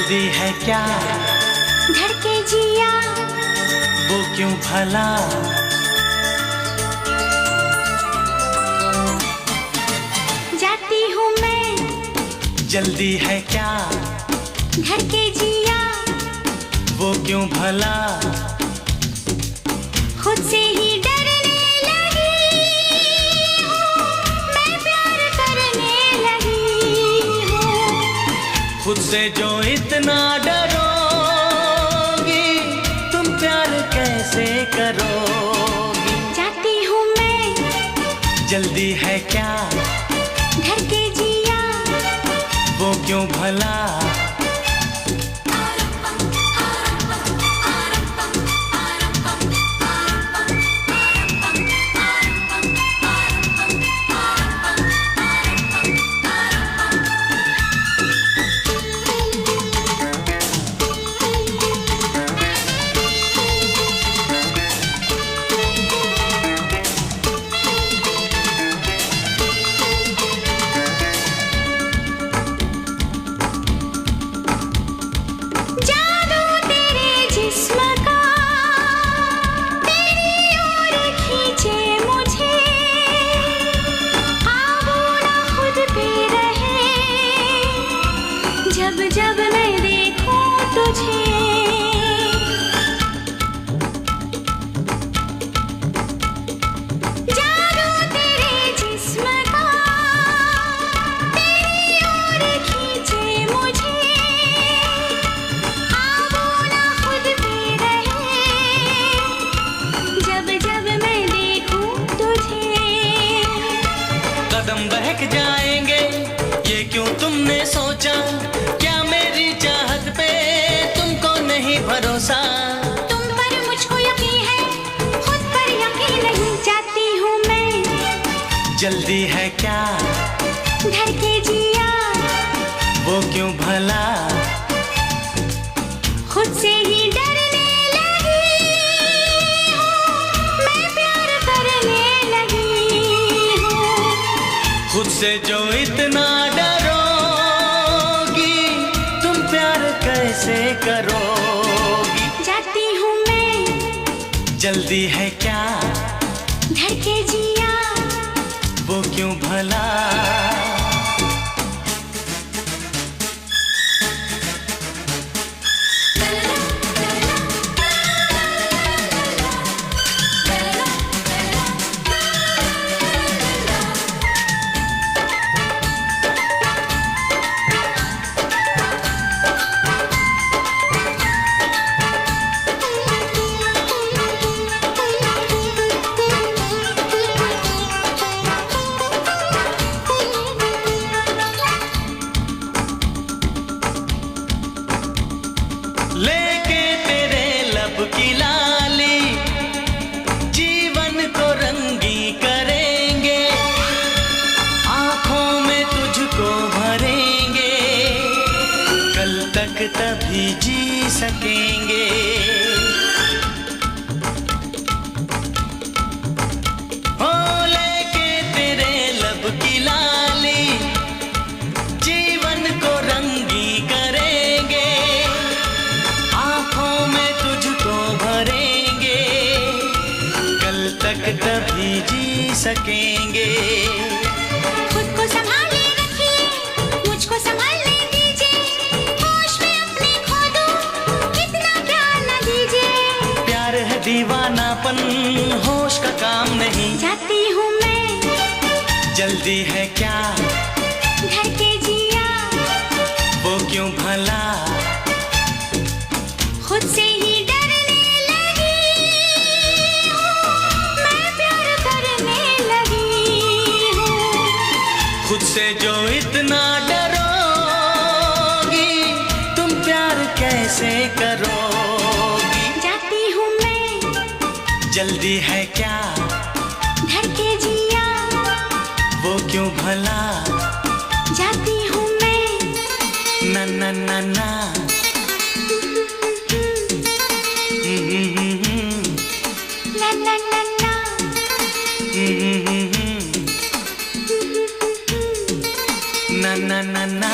जल्दी है क्या धड़के जिया वो क्यों भला, जाती हूँ मैं। जल्दी है क्या धड़के जिया वो क्यों भला, खुद से ही डरने लगी हूँ, मैं प्यार करने लगी हूँ। खुद से जो इतना डरोगी तुम प्यार कैसे करोगी। जाती हूँ मैं। जल्दी है क्या धड़के जिया वो क्यों भला, जब जब मैं देखूं तुझे, जादू तेरे जिस्म का तेरी ओर खींचे मुझे, आबू ना खुद पे रहे जब जब मैं देखूं तुझे। कदम बहक जाएंगे ये क्यों तुमने सोचा, भरोसा तुम पर मुझको यकीन है, खुद पर यकीन नहीं। जाती हूँ मैं। जल्दी है क्या धड़के जिया वो क्यों भला, खुद से ही डरने लगी हूँ, मैं प्यार करने लगी हूँ। खुद से जो इतना डरोगी तुम प्यार कैसे करोगी। जल्दी है क्या धड़के जिया वो क्यों भला, लेके तेरे लब की लाली जीवन को रंगी करेंगे, आंखों में तुझको भरेंगे, कल तक तभी जी सकेंगे। हो लेके तेरे लब की लाली जीवन को रंगी करेंगे, तभी जी सकेंगे। खुद को संभाले रखिए, मुझको संभालने दीजिए, होश में अपने खो दूं, कितना प्यार न दीजिए। प्यार है दीवानापन, होश का काम नहीं। जाती हूँ मैं। जल्दी है क्या धड़के जिया वो क्यों भला, खुद से ही खुद से जो इतना डरोगी तुम प्यार कैसे करोगी। जाती हूँ मैं। जल्दी है क्या धड़के जिया वो क्यों भला, जाती हूँ मैं। ना ना ना ना ला ला ला ला na na na na